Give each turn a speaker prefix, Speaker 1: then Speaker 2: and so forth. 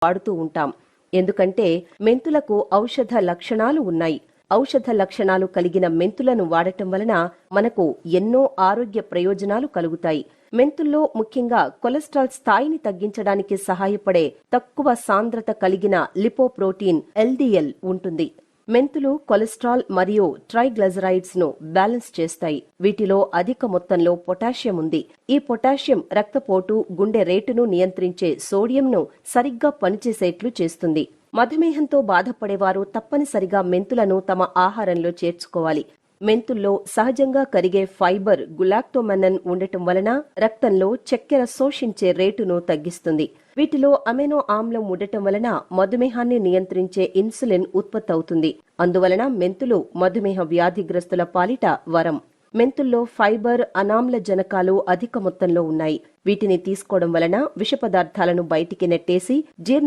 Speaker 1: వాడుతూ ఉంటాం. ఎందుకంటే మెంతులకు ఔషధ లక్షణాలు ఉన్నాయి. ఔషధ లక్షణాలు కలిగిన మెంతులను వాడటం వలన మనకు ఎన్నో ఆరోగ్య ప్రయోజనాలు కలుగుతాయి. మెంతుల్లో ముఖ్యంగా కొలెస్ట్రాల్ స్థాయిని తగ్గించడానికి సహాయపడే తక్కువ సాంద్రత కలిగిన లిపోప్రోటీన్ ఎల్డిఎల్ ఉంటుంది. మెంతులు కొలెస్ట్రాల్ మరియు ట్రైగ్లిజరైడ్స్ ను బ్యాలెన్స్ చేస్తాయి. వీటిలో అధిక మొత్తంలో పొటాషియం ఉంది. ఈ పొటాషియం రక్తపోటు, గుండె రేటును నియంత్రించే సోడియంను సరిగ్గా పనిచేసేట్లు చేస్తుంది. మధుమేహంతో బాధపడేవారు తప్పనిసరిగా మెంతులను తమ ఆహారంలో చేర్చుకోవాలి. మెంతుల్లో సహజంగా కరిగే ఫైబర్ గులాక్టోమెనన్ ఉండటం వలన రక్తంలో చక్కెర శోషించే రేటును తగ్గిస్తుంది. వీటిలో అమైనో ఆమ్లం ఉండటం వలన మధుమేహాన్ని నియంత్రించే ఇన్సులిన్ ఉత్పత్తి అవుతుంది. అందువలన మెంతులు మధుమేహ వ్యాధిగ్రస్తుల పాలిట వరం. మెంతుల్లో ఫైబర్, అనామ్లజనకాలు అధిక మొత్తంలో ఉన్నాయి. వీటిని తీసుకోవడం వలన విష పదార్థాలను బయటికి నెట్టేసి జీర్ణ